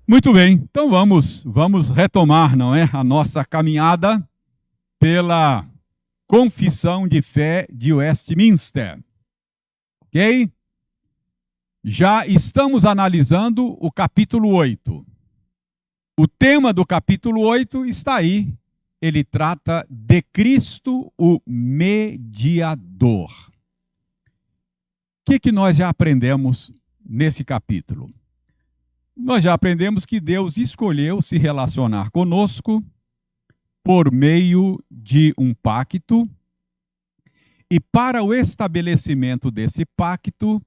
Muito bem, então vamos retomar, não é, a nossa caminhada pela Confissão de Fé de Westminster, ok? Já estamos analisando o capítulo 8. O tema do capítulo 8 está aí. Ele trata de Cristo, o mediador. O que nós já aprendemos nesse capítulo? Nós já aprendemos que Deus escolheu se relacionar conosco por meio de um pacto, e para o estabelecimento desse pacto,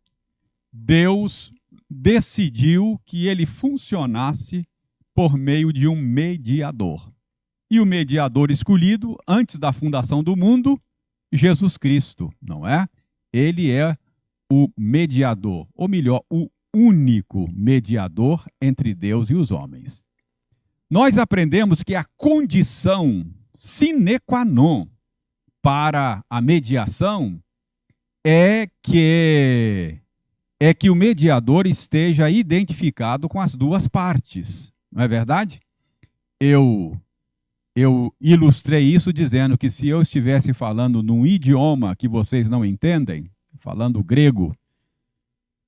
Deus decidiu que ele funcionasse por meio de um mediador. E o mediador escolhido, antes da fundação do mundo, Jesus Cristo, não é? Ele é o mediador, ou melhor, o único mediador entre Deus e os homens. Nós aprendemos que a condição sine qua non para a mediação é que o mediador esteja identificado com as duas partes. Não é verdade? Eu ilustrei isso dizendo que se eu estivesse falando num idioma que vocês não entendem, falando grego,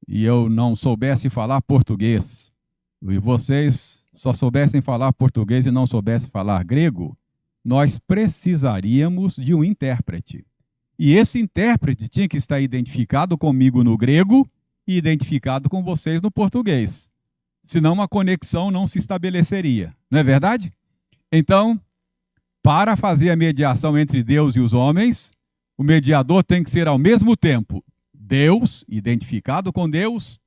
e eu não soubesse falar português, e vocês só soubessem falar português e não soubessem falar grego, nós precisaríamos de um intérprete. E esse intérprete tinha que estar identificado comigo no grego e identificado com vocês no português. Senão a conexão não se estabeleceria. Não é verdade? Então, para fazer a mediação entre Deus e os homens, o mediador tem que ser ao mesmo tempo Deus, identificado com Deus,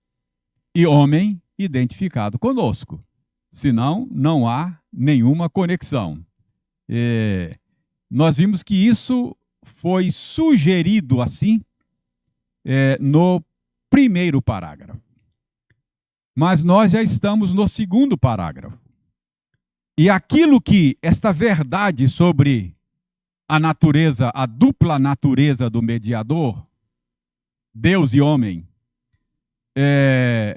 e homem, identificado conosco. Senão, não há nenhuma conexão. Nós vimos que isso foi sugerido assim no primeiro parágrafo. Mas nós já estamos no segundo parágrafo. E aquilo que esta verdade sobre a natureza, a dupla natureza do mediador, Deus e homem,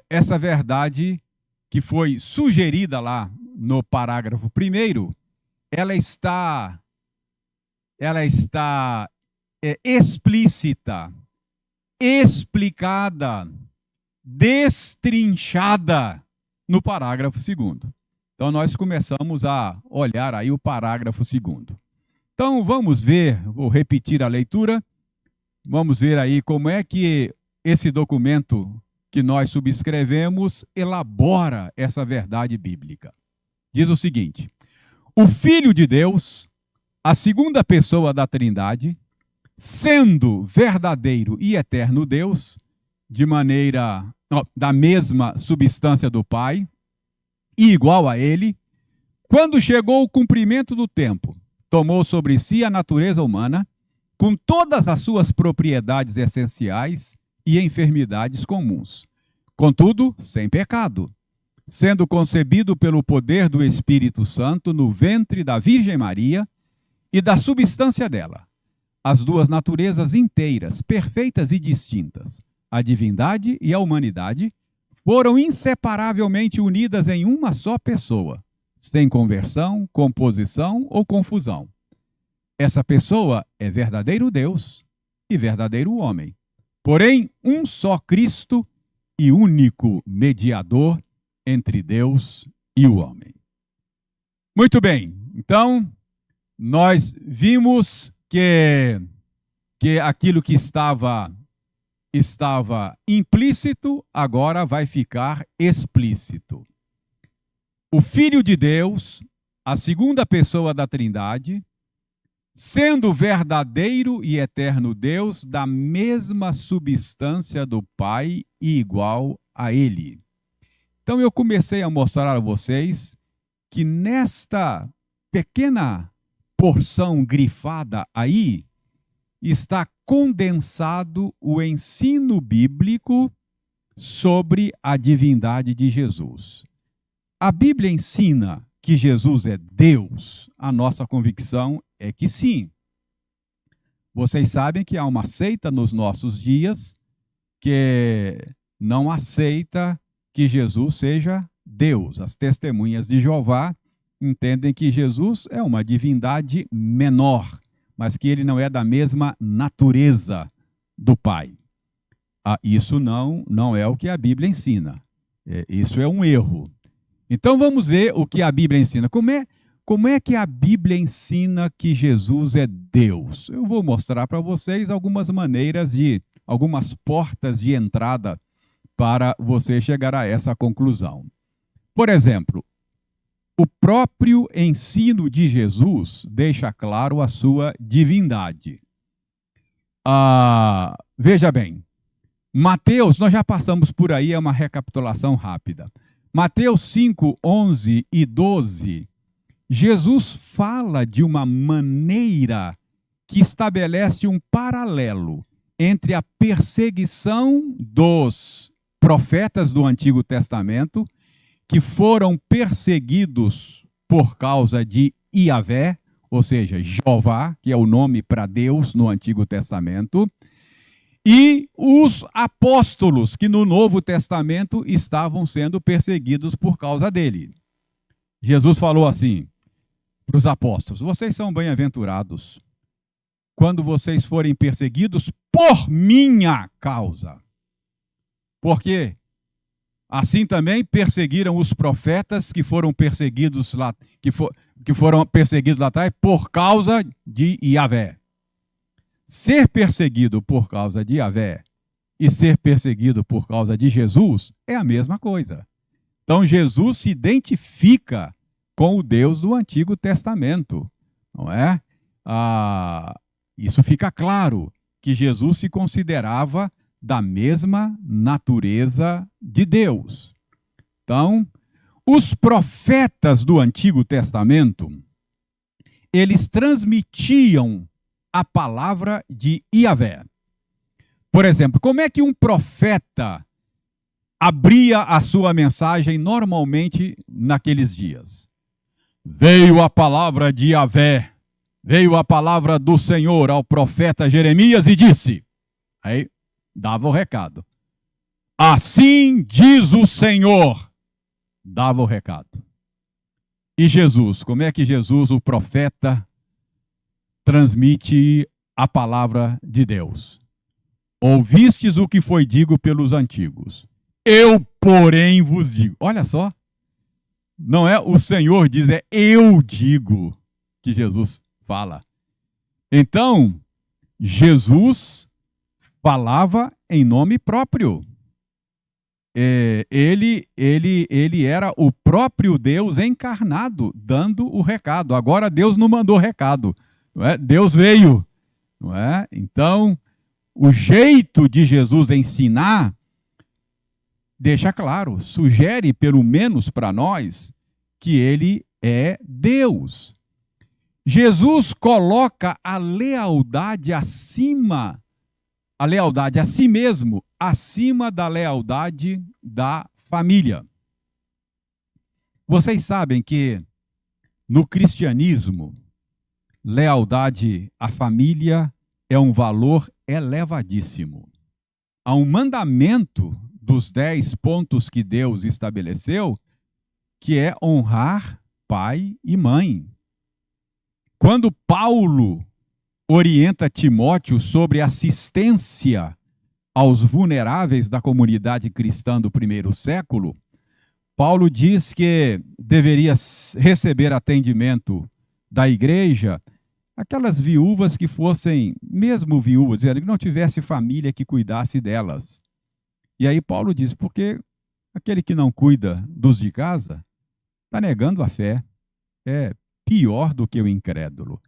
essa verdade que foi sugerida lá no parágrafo primeiro, ela está explícita, explicada, destrinchada no parágrafo segundo. Então, nós começamos a olhar aí o parágrafo segundo. Então, vamos ver, vou repetir a leitura, vamos ver aí como é que esse documento que nós subscrevemos elabora essa verdade bíblica. Diz o seguinte: o Filho de Deus, a segunda pessoa da Trindade, sendo verdadeiro e eterno Deus, da mesma substância do Pai, e igual a ele, quando chegou o cumprimento do tempo, tomou sobre si a natureza humana, com todas as suas propriedades essenciais e enfermidades comuns. Contudo, sem pecado, sendo concebido pelo poder do Espírito Santo no ventre da Virgem Maria e da substância dela, as duas naturezas inteiras, perfeitas e distintas, a divindade e a humanidade, foram inseparavelmente unidas em uma só pessoa, sem conversão, composição ou confusão. Essa pessoa é verdadeiro Deus e verdadeiro homem, porém um só Cristo e único mediador entre Deus e o homem. Muito bem, então nós vimos que aquilo que estava implícito, agora vai ficar explícito. O Filho de Deus, a segunda pessoa da Trindade, sendo verdadeiro e eterno Deus, da mesma substância do Pai e igual a Ele. Então eu comecei a mostrar a vocês que nesta pequena porção grifada aí, está condensado o ensino bíblico sobre a divindade de Jesus. A Bíblia ensina que Jesus é Deus. A nossa convicção é que sim. Vocês sabem que há uma seita nos nossos dias que não aceita que Jesus seja Deus. As testemunhas de Jeová entendem que Jesus é uma divindade menor, mas que ele não é da mesma natureza do Pai. Isso não é o que a Bíblia ensina. Isso é um erro. Então vamos ver o que a Bíblia ensina. Como é que a Bíblia ensina que Jesus é Deus? Eu vou mostrar para vocês algumas maneiras algumas portas de entrada para você chegar a essa conclusão. Por exemplo, o próprio ensino de Jesus deixa claro a sua divindade. Veja bem, Mateus, nós já passamos por aí, é uma recapitulação rápida. Mateus 5, 11 e 12, Jesus fala de uma maneira que estabelece um paralelo entre a perseguição dos profetas do Antigo Testamento, que foram perseguidos por causa de Iavé, ou seja, Jeová, que é o nome para Deus no Antigo Testamento, e os apóstolos, que no Novo Testamento estavam sendo perseguidos por causa dele. Jesus falou assim para os apóstolos: vocês são bem-aventurados quando vocês forem perseguidos por minha causa. Porque assim também perseguiram os profetas que foram perseguidos lá, que foram perseguidos lá atrás por causa de Iavé. Ser perseguido por causa de Iavé e ser perseguido por causa de Jesus é a mesma coisa. Então Jesus se identifica com o Deus do Antigo Testamento, não é? Isso fica claro, que Jesus se considerava da mesma natureza de Deus. Então, os profetas do Antigo Testamento, eles transmitiam a palavra de Iavé. Por exemplo, como é que um profeta abria a sua mensagem normalmente naqueles dias? Veio a palavra de Iavé, veio a palavra do Senhor ao profeta Jeremias e disse. Aí dava o recado. Assim diz o Senhor, dava o recado. E Jesus, como é que Jesus, o profeta, transmite a palavra de Deus? Ouvistes o que foi dito pelos antigos. Eu, porém, vos digo. Olha só. Não é o Senhor diz, é eu digo que Jesus fala. Então, Jesus falava em nome próprio. Ele era o próprio Deus encarnado, dando o recado. Agora Deus não mandou recado. Não é? Deus veio. Não é? Então, o jeito de Jesus ensinar deixa claro, sugere pelo menos para nós que ele é Deus. Jesus coloca a lealdade acima, a lealdade a si mesmo, acima da lealdade da família. Vocês sabem que no cristianismo, lealdade à família é um valor elevadíssimo. Há um mandamento dos 10 pontos que Deus estabeleceu, que é honrar pai e mãe. Quando Paulo orienta Timóteo sobre assistência aos vulneráveis da comunidade cristã do primeiro século, Paulo diz que deveria receber atendimento da igreja aquelas viúvas que fossem, mesmo viúvas, que não tivesse família que cuidasse delas. E aí Paulo diz, porque aquele que não cuida dos de casa está negando a fé, é pior do que o incrédulo.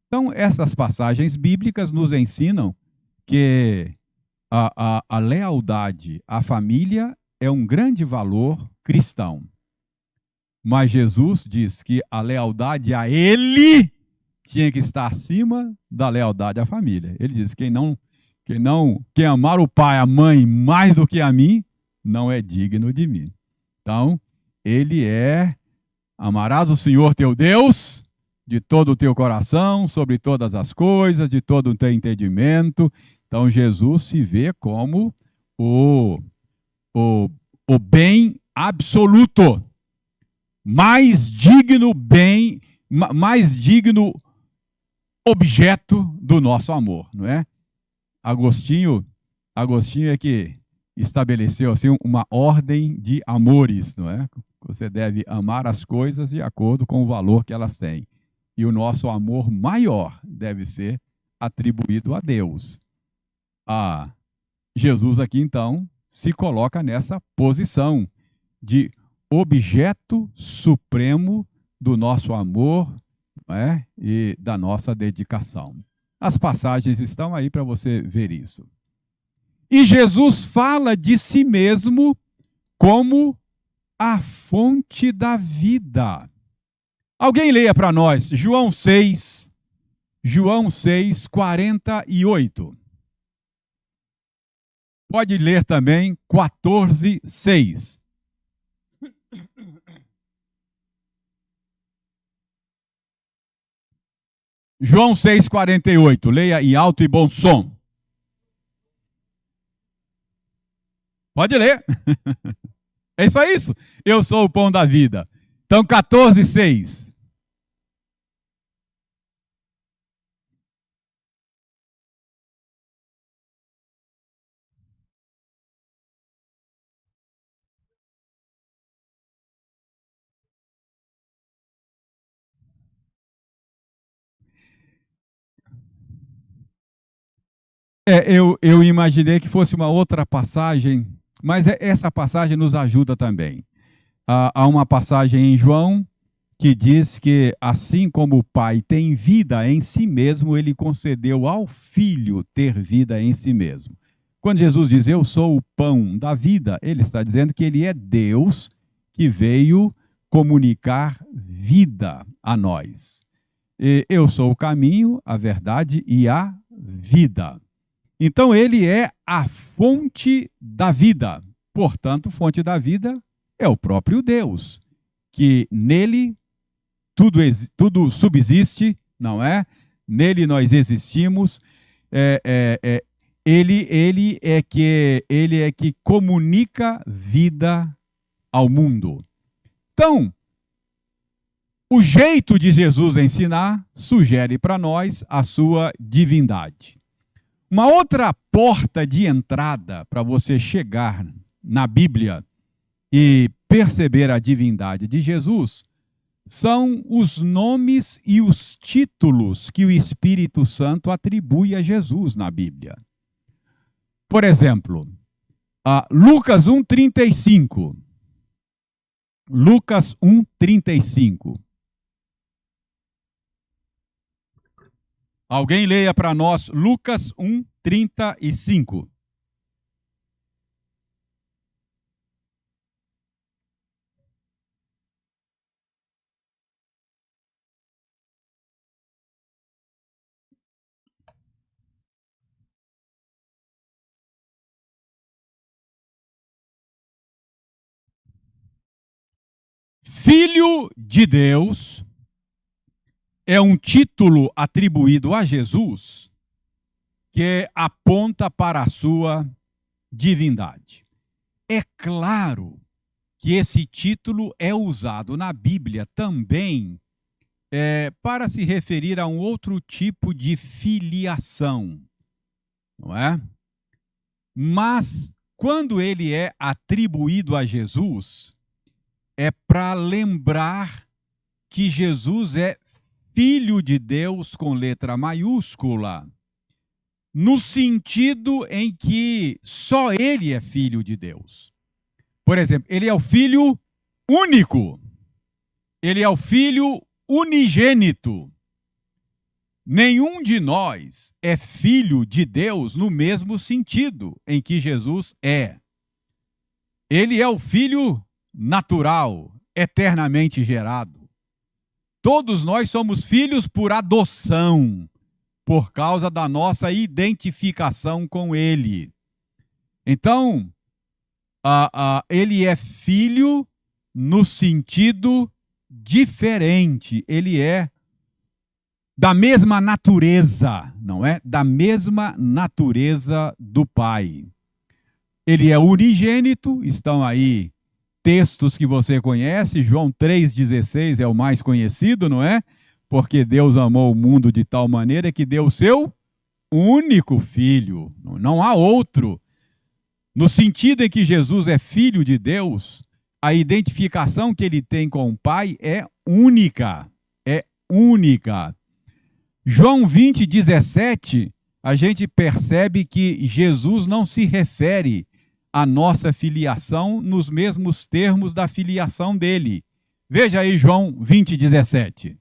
Então, essas passagens bíblicas nos ensinam que a lealdade à família é um grande valor cristão. Mas Jesus diz que a lealdade a ele tinha que estar acima da lealdade à família. Ele diz, quem amar o pai, a mãe mais do que a mim, não é digno de mim. Então, ele amarás o Senhor teu Deus de todo o teu coração, sobre todas as coisas, de todo o teu entendimento. Então, Jesus se vê como o bem absoluto. mais digno bem, mais digno objeto do nosso amor, não é? Agostinho é que estabeleceu assim uma ordem de amores, não é? Você deve amar as coisas de acordo com o valor que elas têm. E o nosso amor maior deve ser atribuído a Deus. Jesus aqui, então, se coloca nessa posição de objeto supremo do nosso amor, não é? E da nossa dedicação. As passagens estão aí para você ver isso. E Jesus fala de si mesmo como a fonte da vida. Alguém leia para nós, João 6, 48. Pode ler também 14, 6. João 6, 48. Leia em alto e bom som. Pode ler. É só isso. Eu sou o pão da vida. Então, 14, 6. Eu imaginei que fosse uma outra passagem, mas essa passagem nos ajuda também. Há uma passagem em João que diz que, assim como o Pai tem vida em si mesmo, ele concedeu ao Filho ter vida em si mesmo. Quando Jesus diz, eu sou o pão da vida, ele está dizendo que ele é Deus que veio comunicar vida a nós. Eu sou o caminho, a verdade e a vida. Então, ele é a fonte da vida. Portanto, fonte da vida é o próprio Deus, que nele tudo subsiste, não é? Nele nós existimos. Ele é que comunica vida ao mundo. Então, o jeito de Jesus ensinar sugere para nós a sua divindade. Uma outra porta de entrada para você chegar na Bíblia e perceber a divindade de Jesus são os nomes e os títulos que o Espírito Santo atribui a Jesus na Bíblia. Por exemplo, Lucas 1,35. Lucas 1,35. Alguém leia para nós Lucas 1,35. Filho de Deus é um título atribuído a Jesus que aponta para a sua divindade. É claro que esse título é usado na Bíblia também para se referir a um outro tipo de filiação, não é? Mas, quando ele é atribuído a Jesus, é para lembrar que Jesus é Filho de Deus com letra maiúscula, no sentido em que só ele é Filho de Deus. Por exemplo, ele é o Filho único. Ele é o Filho unigênito. Nenhum de nós é filho de Deus no mesmo sentido em que Jesus é. Ele é o Filho natural, eternamente gerado. Todos nós somos filhos por adoção, por causa da nossa identificação com Ele. Então, ele é filho no sentido diferente. Ele é da mesma natureza, não é? Da mesma natureza do Pai. Ele é unigênito, estão aí textos que você conhece. João 3,16 é o mais conhecido, não é? Porque Deus amou o mundo de tal maneira que deu o seu único filho. Não há outro. No sentido em que Jesus é filho de Deus, a identificação que ele tem com o Pai é única. É única. João 20,17, a gente percebe que Jesus não se refere à nossa filiação nos mesmos termos da filiação dele. Veja aí João 20,17.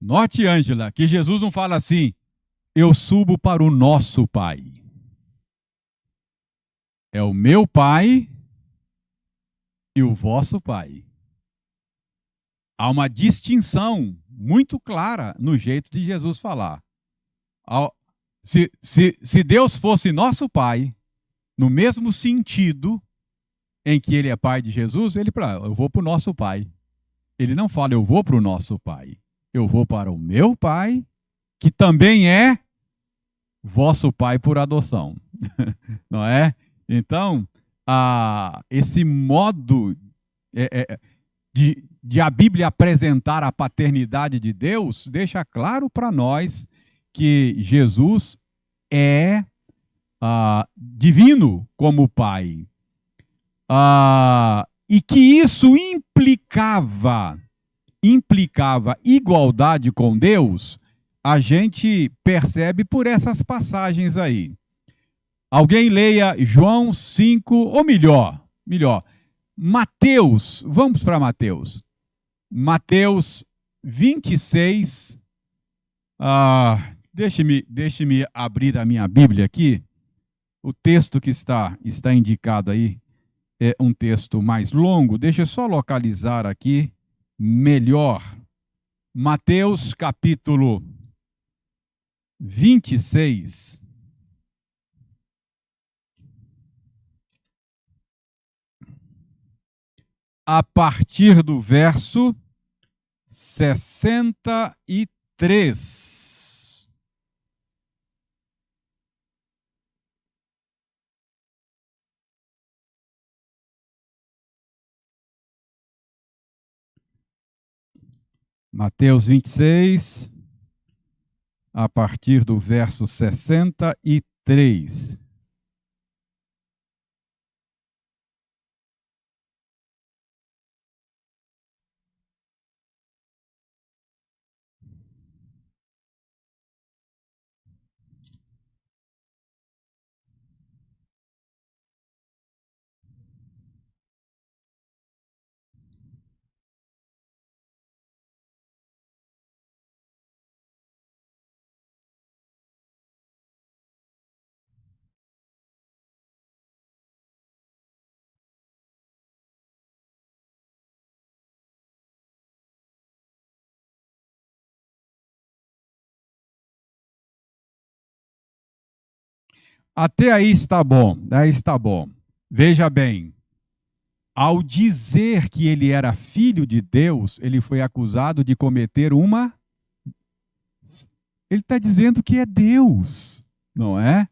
Note, Ângela, que Jesus não fala assim: eu subo para o nosso Pai. É o meu Pai e o vosso Pai. Há uma distinção muito clara no jeito de Jesus falar. Se Deus fosse nosso Pai, no mesmo sentido em que ele é Pai de Jesus, ele fala: eu vou para o nosso Pai. Ele não fala: eu vou para o nosso Pai. Eu vou para o meu Pai, que também é vosso Pai por adoção. Não é? Então, esse modo de a Bíblia apresentar a paternidade de Deus deixa claro para nós que Jesus é divino como Pai. E que isso implicava igualdade com Deus, a gente percebe por essas passagens aí. Alguém leia João 5, ou melhor, Mateus, vamos para Mateus. Mateus 26, deixe-me abrir a minha Bíblia aqui. O texto que está indicado aí é um texto mais longo. Deixa eu só localizar aqui melhor. Mateus capítulo 26. A partir do verso 63. Mateus 26, a partir do verso 63. Até aí está bom, aí está bom. Veja bem, ao dizer que ele era filho de Deus, ele foi acusado de cometer uma... Ele está dizendo que é Deus, não é?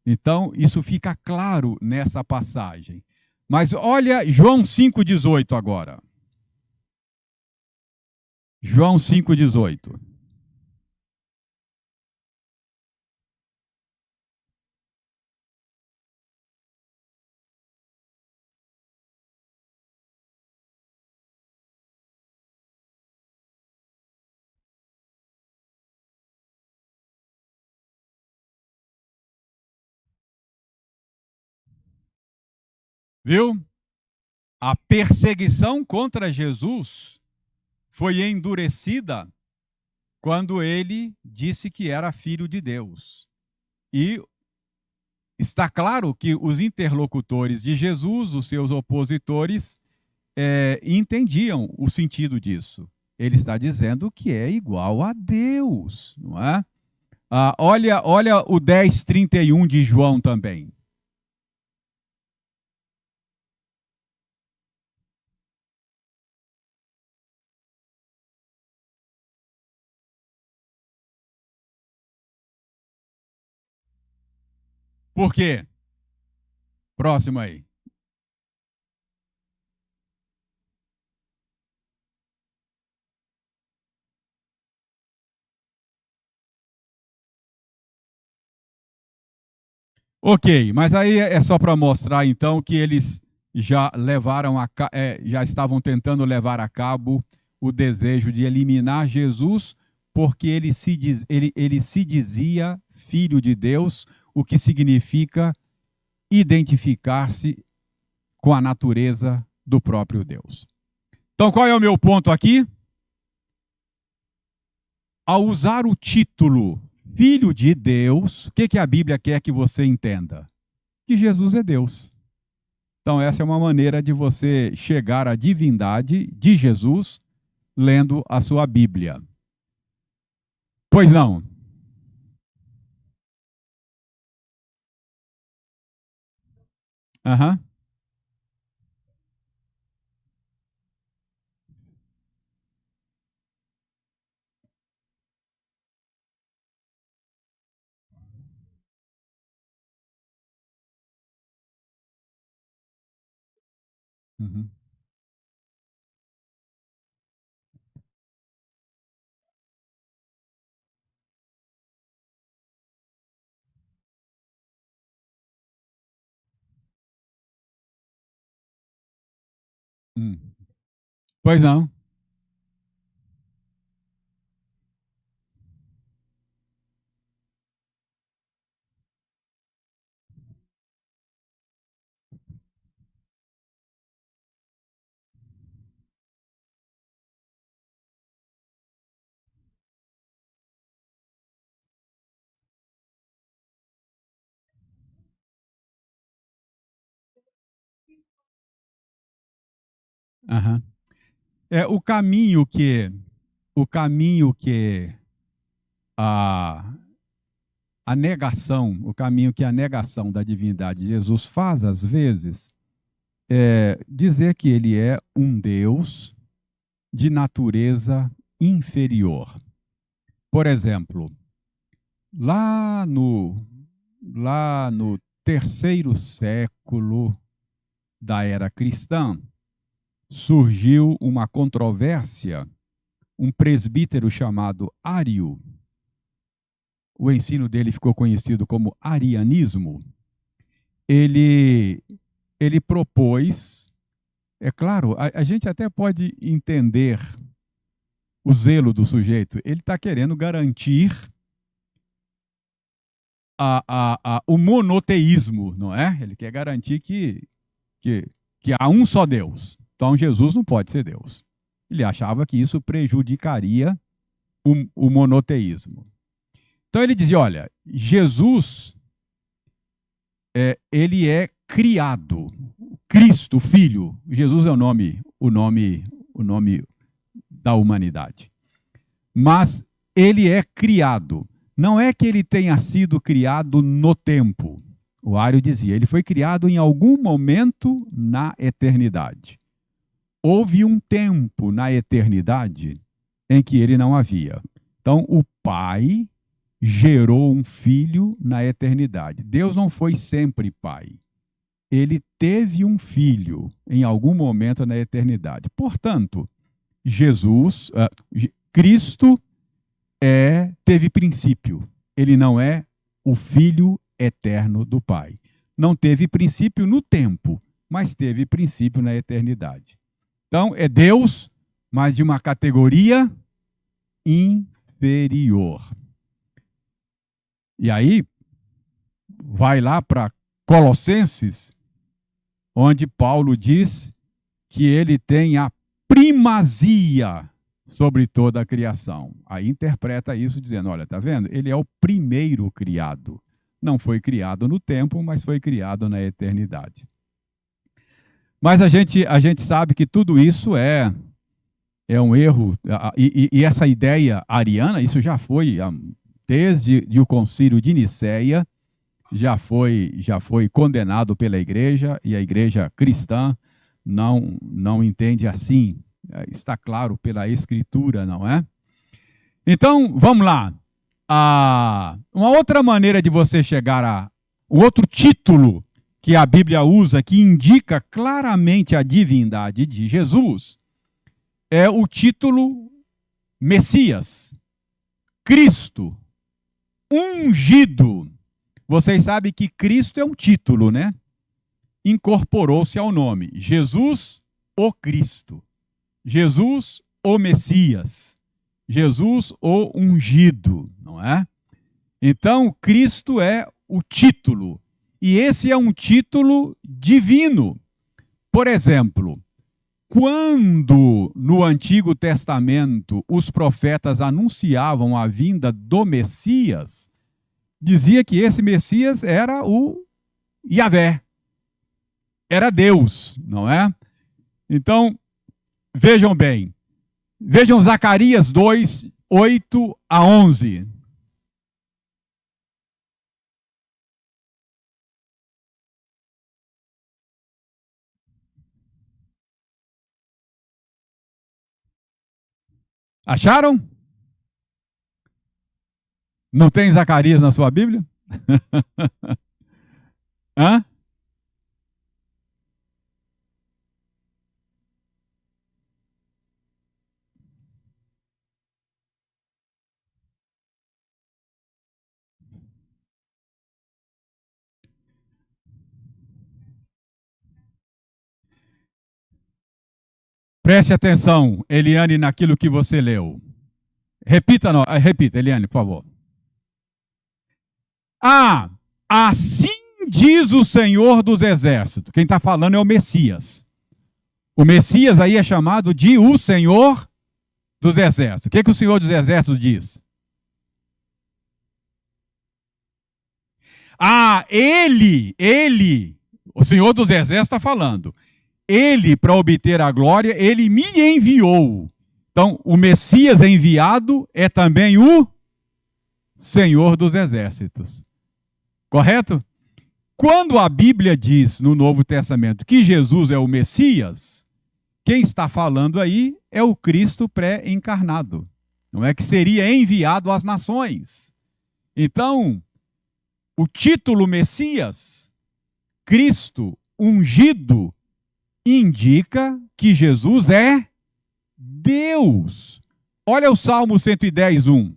Então, isso fica claro nessa passagem. Mas olha João 5,18 agora. João 5,18. Viu? A perseguição contra Jesus foi endurecida quando ele disse que era filho de Deus. E está claro que os interlocutores de Jesus, os seus opositores, entendiam o sentido disso. Ele está dizendo que é igual a Deus, não é? Olha o 10:31 de João também. Por quê? Próximo aí. Ok, mas aí é só para mostrar então que eles já levaram já estavam tentando levar a cabo o desejo de eliminar Jesus, porque ele se dizia filho de Deus, o que significa identificar-se com a natureza do próprio Deus. Então, qual é o meu ponto aqui? Ao usar o título Filho de Deus, o que a Bíblia quer que você entenda? Que Jesus é Deus. Então, essa é uma maneira de você chegar à divindade de Jesus lendo a sua Bíblia. Pois não? Aham. Uhum. Hum. Pois não? Aham. É o caminho que a, o caminho que a negação da divindade de Jesus faz às vezes é dizer que ele é um Deus de natureza inferior. Por exemplo, lá no, lá no terceiro século da era cristã, surgiu uma controvérsia, um presbítero chamado Ário. O ensino dele ficou conhecido como arianismo. Ele, ele propôs, é claro, a gente até pode entender o zelo do sujeito. Ele está querendo garantir o monoteísmo, não é? Ele quer garantir que, que há um só Deus. Então Jesus não pode ser Deus. Ele achava que isso prejudicaria o monoteísmo. Então ele dizia: olha, Jesus ele é criado, Cristo, Filho. Jesus é o nome da humanidade. Mas ele é criado. Não é que ele tenha sido criado no tempo. O Ário dizia, ele foi criado em algum momento na eternidade. Houve um tempo na eternidade em que ele não havia. Então, o Pai gerou um filho na eternidade. Deus não foi sempre Pai. Ele teve um filho em algum momento na eternidade. Portanto, Cristo teve princípio. Ele não é o Filho eterno do Pai. Não teve princípio no tempo, mas teve princípio na eternidade. Então, é Deus, mas de uma categoria inferior. E aí, vai lá para Colossenses, onde Paulo diz que ele tem a primazia sobre toda a criação. Aí interpreta isso dizendo, olha, tá vendo? Ele é o primeiro criado. Não foi criado no tempo, mas foi criado na eternidade. Mas a gente sabe que tudo isso é um erro. E essa ideia ariana, isso já foi, desde o concílio de Nicéia, já foi condenado pela igreja, e a igreja cristã não entende assim. Está claro pela Escritura, não é? Então, vamos lá. Uma outra maneira de você chegar a um outro título que a Bíblia usa, que indica claramente a divindade de Jesus, é o título Messias, Cristo, ungido. Vocês sabem que Cristo é um título, né? Incorporou-se ao nome. Jesus, o Cristo. Jesus, o Messias. Jesus, o ungido, não é? Então, Cristo é o título. E esse é um título divino. Por exemplo, quando no Antigo Testamento os profetas anunciavam a vinda do Messias, dizia que esse Messias era o Yahvé, era Deus, não é? Então, vejam bem, vejam Zacarias 2, 8 a 11. Acharam? Não tem Zacarias na sua Bíblia? Hã? Preste atenção, Eliane, naquilo que você leu. Repita, Eliane, por favor. Ah, assim diz o Senhor dos Exércitos. Quem está falando é o Messias. O Messias aí é chamado de o Senhor dos Exércitos. O que o Senhor dos Exércitos diz? Ah, o Senhor dos Exércitos está falando. Ele, para obter a glória, ele me enviou. Então, o Messias enviado é também o Senhor dos Exércitos. Correto? Quando a Bíblia diz no Novo Testamento que Jesus é o Messias, quem está falando aí é o Cristo pré-encarnado. Não é que seria enviado às nações. Então, o título Messias, Cristo ungido, indica que Jesus é Deus. Olha o Salmo 110, 1.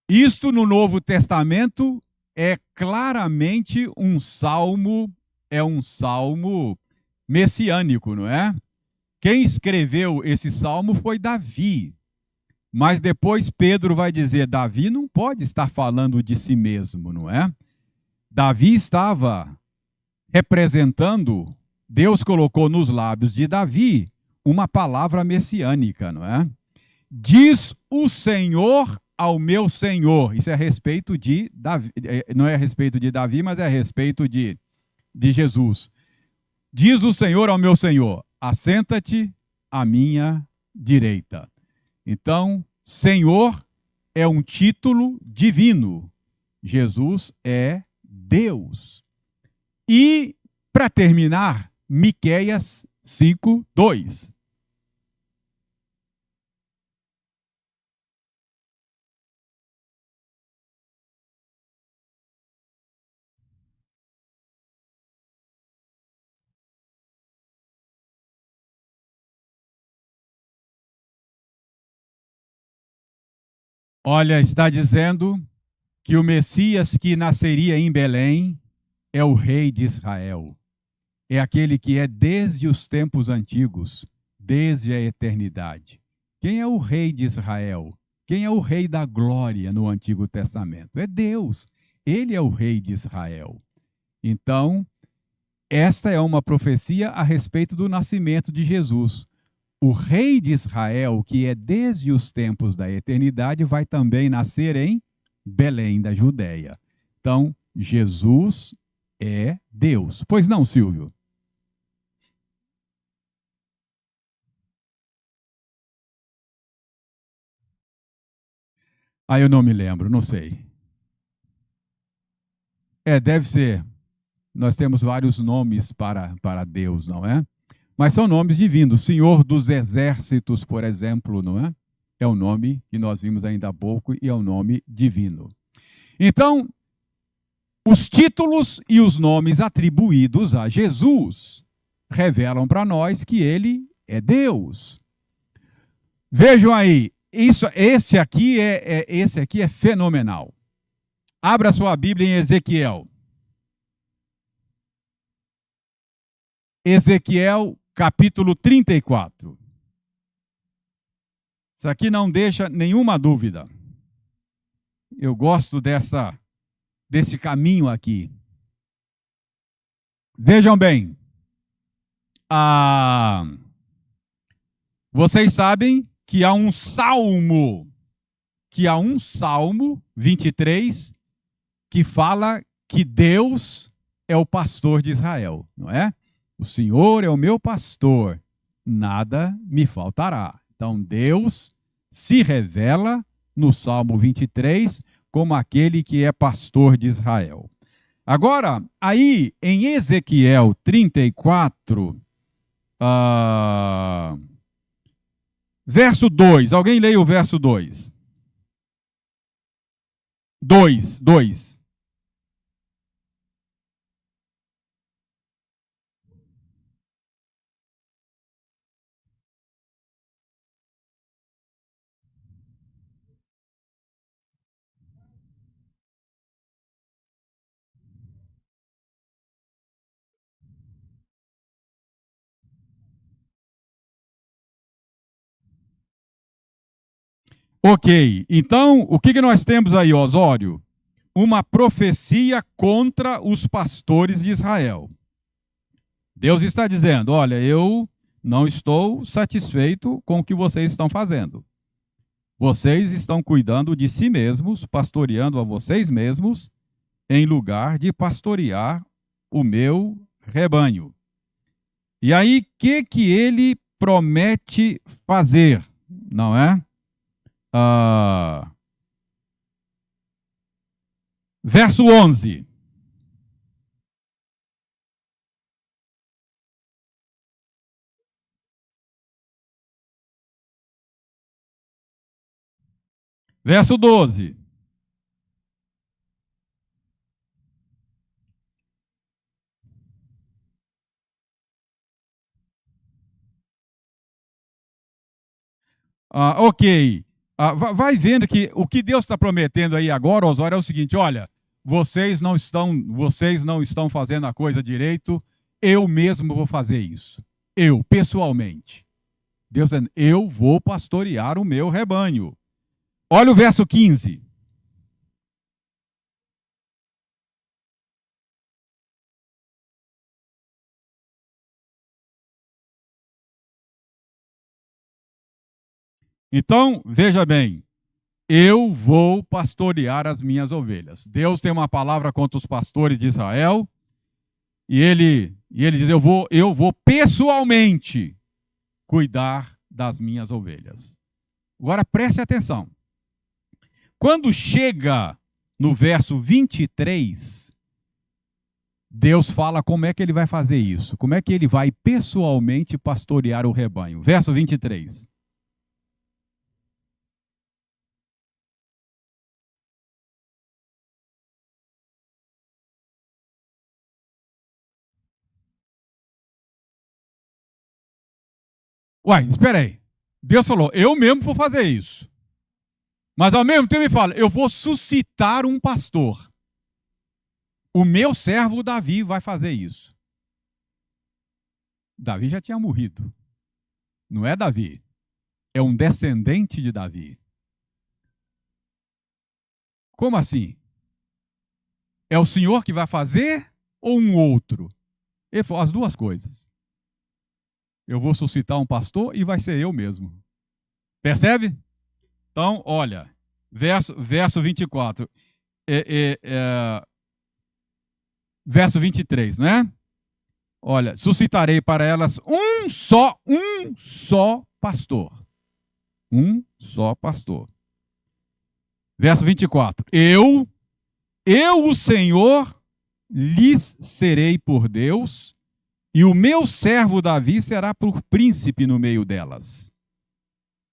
Isto no Novo Testamento é claramente um salmo messiânico, não é? Quem escreveu esse salmo foi Davi. Mas depois Pedro vai dizer: Davi não pode estar falando de si mesmo, não é? Davi estava representando, Deus colocou nos lábios de Davi uma palavra messiânica, não é? Diz o Senhor ao meu Senhor. Isso é a respeito de Davi, não é a respeito de Davi, mas é a respeito de Jesus. Diz o Senhor ao meu Senhor: assenta-te à minha direita. Então, Senhor é um título divino. Jesus é Deus. E, para terminar, Miqueias 5, 2. Olha, está dizendo que o Messias que nasceria em Belém é o rei de Israel. É aquele que é desde os tempos antigos, desde a eternidade. Quem é o rei de Israel? Quem é o rei da glória no Antigo Testamento? É Deus. Ele é o rei de Israel. Então, esta é uma profecia a respeito do nascimento de Jesus. O rei de Israel, que é desde os tempos da eternidade, vai também nascer em Belém da Judéia. Então, Jesus é Deus. Pois não, Silvio? Ah, eu não me lembro, não sei. Deve ser. Nós temos vários nomes para Deus, não é? mas são nomes divinos. Senhor dos Exércitos, por exemplo, não é? É o nome que nós vimos ainda há pouco e é o nome divino. Então, os títulos e os nomes atribuídos a Jesus revelam para nós que ele é Deus. Vejam aí, esse aqui é fenomenal. Abra sua Bíblia em Ezequiel. Ezequiel, capítulo 34. Isso aqui não deixa nenhuma dúvida. Eu gosto desse caminho aqui. Vejam bem. Vocês sabem que há um Salmo 23, que fala que Deus é o pastor de Israel, não é? O Senhor é o meu pastor, nada me faltará. Então, Deus se revela no Salmo 23 como aquele que é pastor de Israel. Agora, aí em Ezequiel 34, verso 2. Alguém leia o verso 2. 2. Ok, então o que nós temos aí, Osório? Uma profecia contra os pastores de Israel. Deus está dizendo: olha, eu não estou satisfeito com o que vocês estão fazendo. Vocês estão cuidando de si mesmos, pastoreando a vocês mesmos, em lugar de pastorear o meu rebanho. E aí, o que ele promete fazer, não é? Verso 11. Verso 12. Ok. Vai vendo que o que Deus está prometendo aí agora, Osório, é o seguinte: olha, vocês não estão fazendo a coisa direito, eu mesmo vou fazer isso. Eu, pessoalmente. Deus dizendo: eu vou pastorear o meu rebanho. Olha o verso 15. Então, veja bem, eu vou pastorear as minhas ovelhas. Deus tem uma palavra contra os pastores de Israel, e ele diz: eu vou pessoalmente cuidar das minhas ovelhas. Agora preste atenção. Quando chega no verso 23, Deus fala como é que ele vai fazer isso, como é que ele vai pessoalmente pastorear o rebanho. Verso 23. Uai, espera aí. Deus falou: eu mesmo vou fazer isso. Mas ao mesmo tempo ele fala: eu vou suscitar um pastor. O meu servo Davi vai fazer isso. Davi já tinha morrido. Não é Davi. É um descendente de Davi. Como assim? É o Senhor que vai fazer ou um outro? Ele falou as duas coisas. Eu vou suscitar um pastor e vai ser eu mesmo. Percebe? Então, olha, verso 24. Verso 23, não é? Olha, suscitarei para elas um só pastor. Um só pastor. Verso 24. Eu, o Senhor, lhes serei por Deus, e o meu servo Davi será por príncipe no meio delas.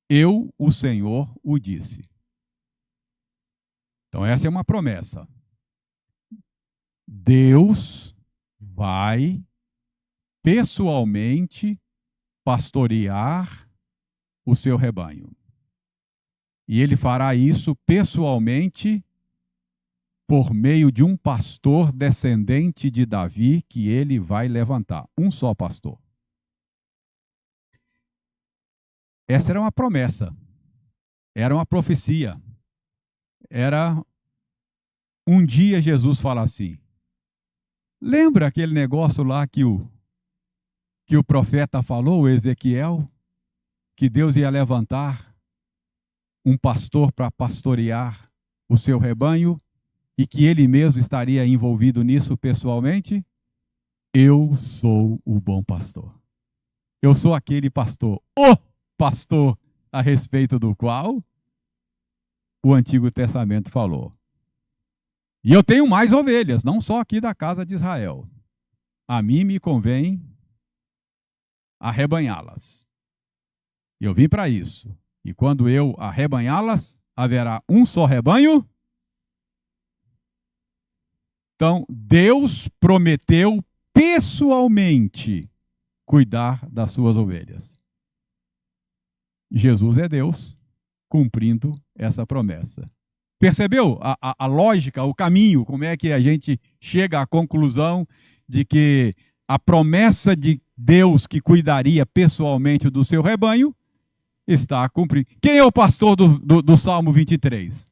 Eu, o Senhor, o disse. Então, essa é uma promessa. Deus vai pessoalmente pastorear o seu rebanho. E ele fará isso pessoalmente por meio de um pastor descendente de Davi que ele vai levantar. Um só pastor. Essa era uma promessa. Era uma profecia. Era um dia Jesus fala assim: lembra aquele negócio lá que o profeta falou, Ezequiel, que Deus ia levantar um pastor para pastorear o seu rebanho e que ele mesmo estaria envolvido nisso pessoalmente? Eu sou o bom pastor. Eu sou aquele pastor, o pastor a respeito do qual o Antigo Testamento falou. E eu tenho mais ovelhas, não só aqui da casa de Israel. A mim me convém arrebanhá-las. Eu vim para isso. E quando eu arrebanhá-las, haverá um só rebanho. Então, Deus prometeu pessoalmente cuidar das suas ovelhas. Jesus é Deus cumprindo essa promessa. Percebeu a lógica, o caminho, como é que a gente chega à conclusão de que a promessa de Deus que cuidaria pessoalmente do seu rebanho está cumprida. Quem é o pastor do Salmo 23?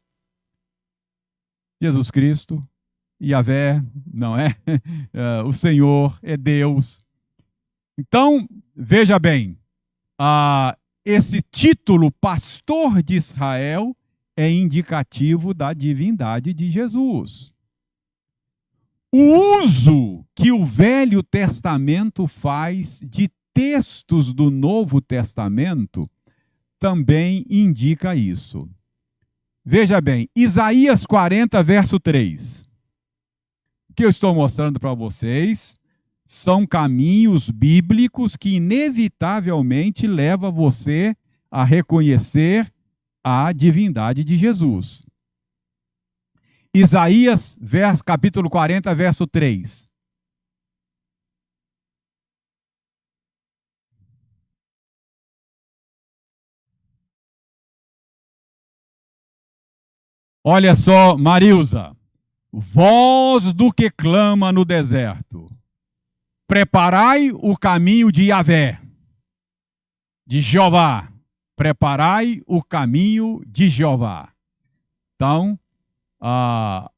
Jesus Cristo, Yahvé, não é? O Senhor é Deus. Então, veja bem, esse título, pastor de Israel, é indicativo da divindade de Jesus. O uso que o Velho Testamento faz de textos do Novo Testamento também indica isso. Veja bem, Isaías 40, verso 3. O que eu estou mostrando para vocês são caminhos bíblicos que inevitavelmente levam você a reconhecer a divindade de Jesus. Isaías, capítulo 40, verso 3. Olha só, Marilza. Voz do que clama no deserto. Preparai o caminho de Yahvé, de Jeová. Preparai o caminho de Jeová. Então,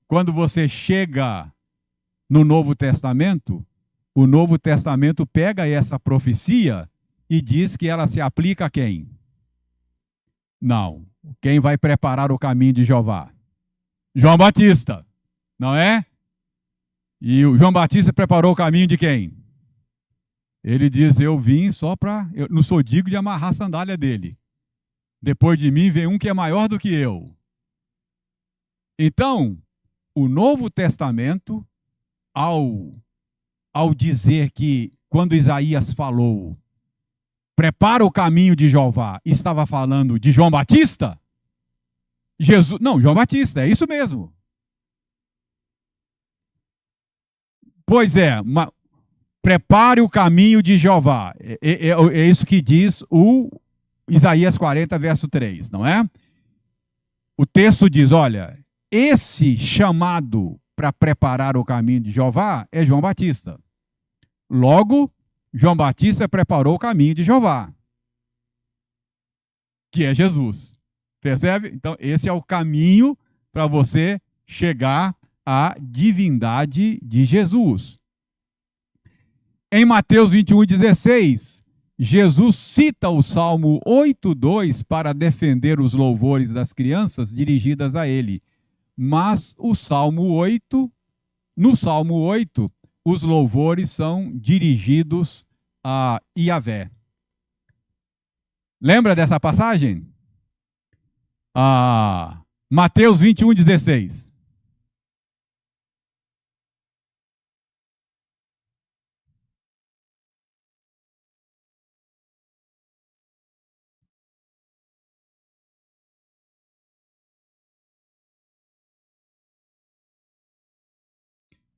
quando você chega no Novo Testamento, o Novo Testamento pega essa profecia e diz que ela se aplica a quem? Não. Quem vai preparar o caminho de Jeová? João Batista, não é? E o João Batista preparou o caminho de quem? Ele diz, eu vim só para... Eu não sou digno de amarrar a sandália dele. Depois de mim vem um que é maior do que eu. Então, o Novo Testamento, ao dizer que, quando Isaías falou, prepara o caminho de Jeová, estava falando de João Batista? Jesus, não, João Batista, é isso mesmo. Pois é, prepare o caminho de Jeová. É isso que diz o Isaías 40, verso 3, não é? O texto diz, olha, esse chamado para preparar o caminho de Jeová é João Batista. Logo, João Batista preparou o caminho de Jeová, que é Jesus. Percebe? Então, esse é o caminho para você chegar à divindade de Jesus. Em Mateus 21:16, Jesus cita o Salmo 8:2 para defender os louvores das crianças dirigidas a ele. Mas no Salmo 8, os louvores são dirigidos a Yahvé. Lembra dessa passagem? Mateus 21:16.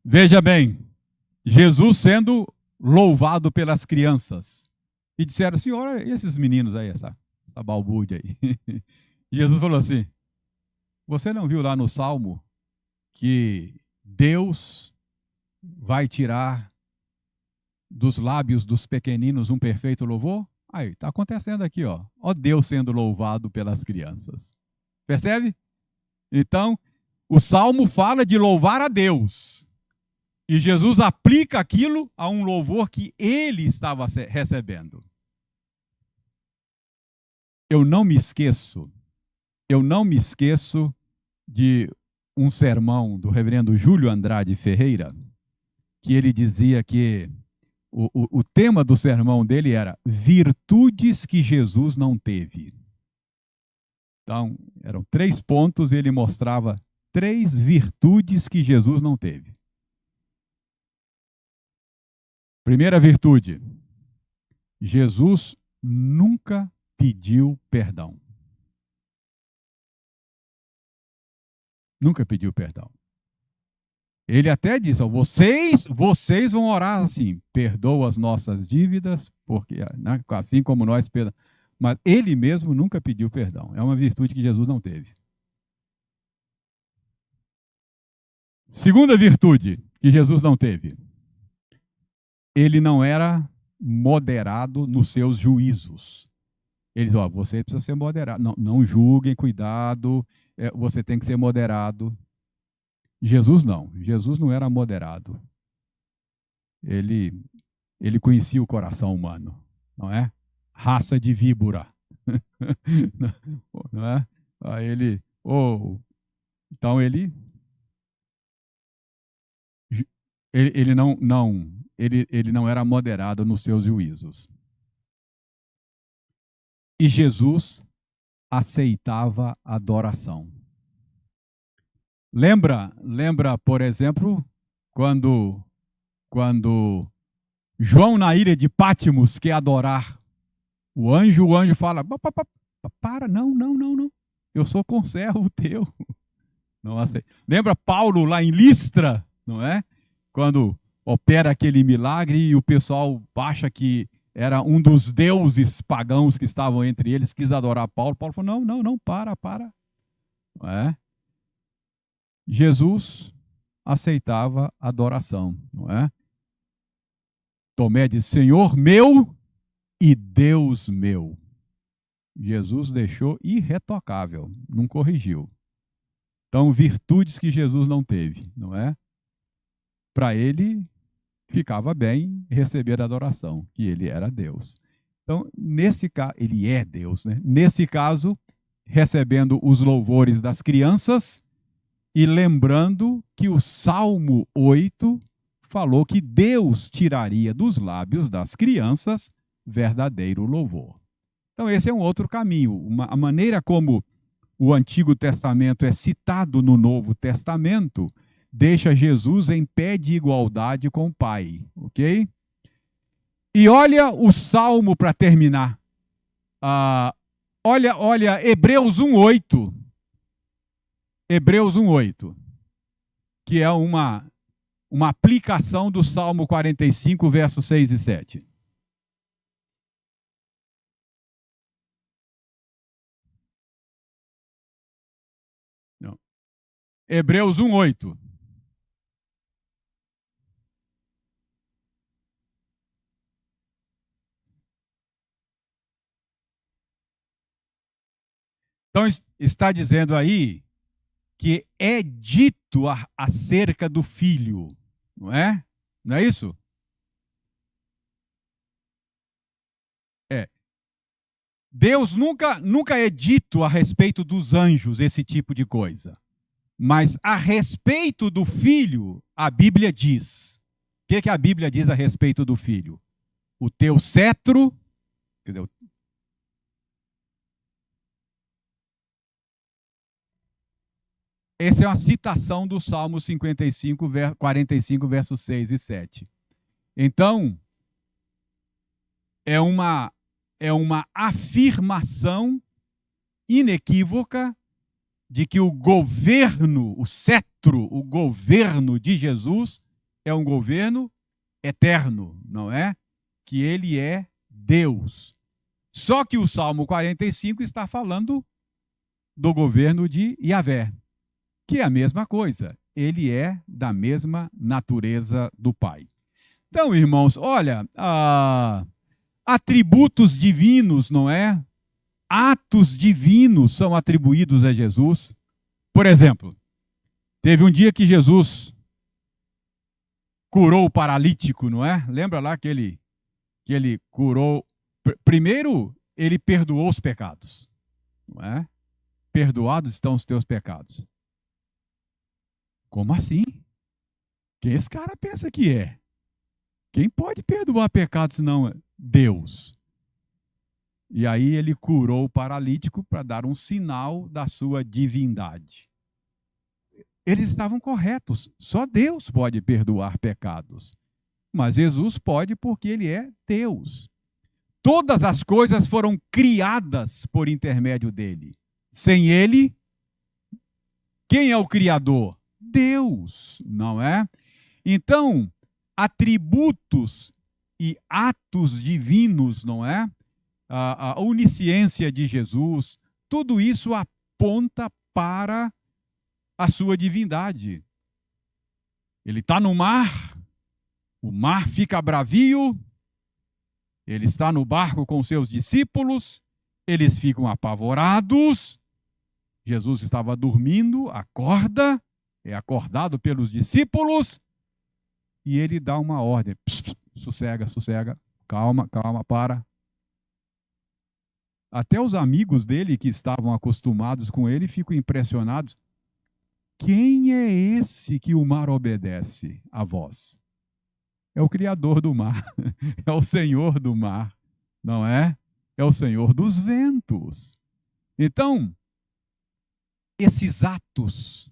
Veja bem, Jesus sendo louvado pelas crianças. E disseram assim, olha esses meninos aí, essa balbúrdia aí. Jesus falou assim, você não viu lá no Salmo que Deus vai tirar dos lábios dos pequeninos um perfeito louvor? Aí, está acontecendo aqui, ó. Ó Deus sendo louvado pelas crianças. Percebe? Então, o Salmo fala de louvar a Deus. E Jesus aplica aquilo a um louvor que ele estava recebendo. Eu não me esqueço de um sermão do reverendo Júlio Andrade Ferreira, que ele dizia que o tema do sermão dele era virtudes que Jesus não teve. Então, eram 3 pontos e ele mostrava 3 virtudes que Jesus não teve. Primeira virtude, Jesus nunca pediu perdão. Nunca pediu perdão. Ele até diz, ó, vocês vão orar assim, perdoa as nossas dívidas, porque né, assim como nós perdoamos. Mas ele mesmo nunca pediu perdão. É uma virtude que Jesus não teve. Segunda virtude que Jesus não teve. Ele não era moderado nos seus juízos. Ele diz, ó, você precisa ser moderado. Não julguem, cuidado, você tem que ser moderado. Jesus não. Jesus não era moderado. Ele conhecia o coração humano, não é? Raça de víbora. Não é? Aí então ele não era moderado nos seus juízos. E Jesus aceitava adoração. Lembra, por exemplo, quando João na ilha de Pátimos quer adorar o anjo fala, para, não, eu sou conservo teu. Não aceita. Lembra Paulo lá em Listra, não é? Quando opera aquele milagre e o pessoal acha que era um dos deuses pagãos que estavam entre eles, quis adorar Paulo. Paulo falou, não, para. Não é? Jesus aceitava adoração, não é? Tomé disse, Senhor meu e Deus meu. Jesus deixou irretocável, não corrigiu. Então, virtudes que Jesus não teve, não é? Para ele, ficava bem receber a adoração, que ele era Deus. Então, nesse caso, ele é Deus, né? Nesse caso, recebendo os louvores das crianças e lembrando que o Salmo 8 falou que Deus tiraria dos lábios das crianças verdadeiro louvor. Então, esse é um outro caminho. A maneira como o Antigo Testamento é citado no Novo Testamento deixa Jesus em pé de igualdade com o Pai, ok? E olha o Salmo para terminar. Olha Hebreus 1:8. Hebreus 1:8, que é uma aplicação do Salmo 45, versos 6 e 7. Não. Hebreus 1:8. Então, está dizendo aí que é dito acerca do filho, não é? Não é isso? É. Deus nunca é dito a respeito dos anjos esse tipo de coisa. Mas a respeito do filho, a Bíblia diz. O que a Bíblia diz a respeito do filho? O teu cetro, entendeu? Essa é uma citação do Salmo 55, 45, versos 6 e 7. Então, é uma afirmação inequívoca de que o governo, o cetro, o governo de Jesus é um governo eterno, não é? Que ele é Deus. Só que o Salmo 45 está falando do governo de Yahvé, que é a mesma coisa. Ele é da mesma natureza do Pai. Então, irmãos, olha, atributos divinos, não é? Atos divinos são atribuídos a Jesus. Por exemplo, teve um dia que Jesus curou o paralítico, não é? Lembra lá que ele curou. Primeiro, ele perdoou os pecados, não é? Perdoados estão os teus pecados. Como assim? Quem esse cara pensa que é? Quem pode perdoar pecados senão Deus? E aí ele curou o paralítico para dar um sinal da sua divindade. Eles estavam corretos. Só Deus pode perdoar pecados. Mas Jesus pode porque ele é Deus. Todas as coisas foram criadas por intermédio dele. Sem ele, quem é o Criador? Deus, não é? Então, atributos e atos divinos, não é? A onisciência de Jesus, tudo isso aponta para a sua divindade. Ele está no mar, o mar fica bravio, ele está no barco com seus discípulos, eles ficam apavorados. Jesus estava dormindo, acorda, é acordado pelos discípulos, e ele dá uma ordem. Sossega, sossega, calma, calma, para. Até os amigos dele que estavam acostumados com ele ficam impressionados. Quem é esse que o mar obedece a voz? É o Criador do mar, é o Senhor do mar, não é? É o Senhor dos ventos. Então, esses atos,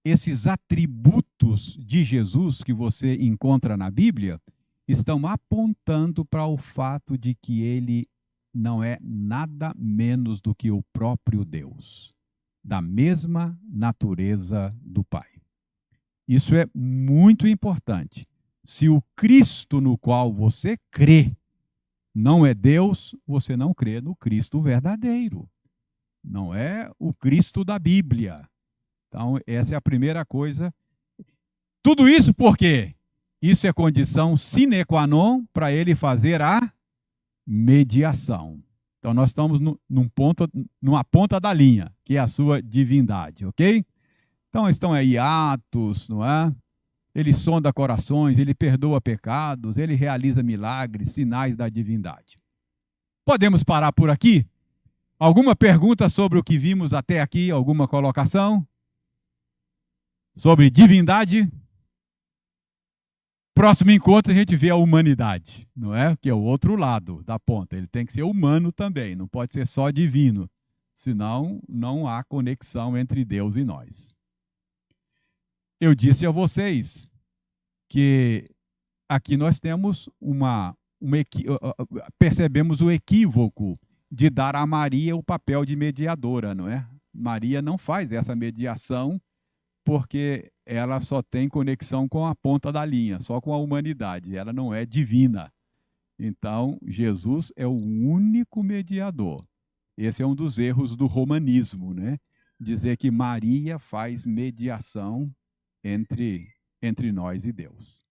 esses atributos de Jesus que você encontra na Bíblia, estão apontando para o fato de que ele não é nada menos do que o próprio Deus, da mesma natureza do Pai. Isso é muito importante. Se o Cristo no qual você crê não é Deus, você não crê no Cristo verdadeiro. Não é o Cristo da Bíblia. Então, essa é a primeira coisa. Tudo isso por quê? Isso é condição sine qua non para ele fazer a mediação. Então, nós estamos numa ponta da linha, que é a sua divindade, ok? Então, estão aí atos, não é? Ele sonda corações, ele perdoa pecados, ele realiza milagres, sinais da divindade. Podemos parar por aqui? Alguma pergunta sobre o que vimos até aqui? Alguma colocação? Sobre divindade? Próximo encontro a gente vê a humanidade, não é? Que é o outro lado da ponta. Ele tem que ser humano também, não pode ser só divino. Senão não há conexão entre Deus e nós. Eu disse a vocês que aqui nós temos percebemos o equívoco de dar a Maria o papel de mediadora, não é? Maria não faz essa mediação porque ela só tem conexão com a ponta da linha, só com a humanidade, ela não é divina. Então, Jesus é o único mediador. Esse é um dos erros do romanismo, né? Dizer que Maria faz mediação entre nós e Deus.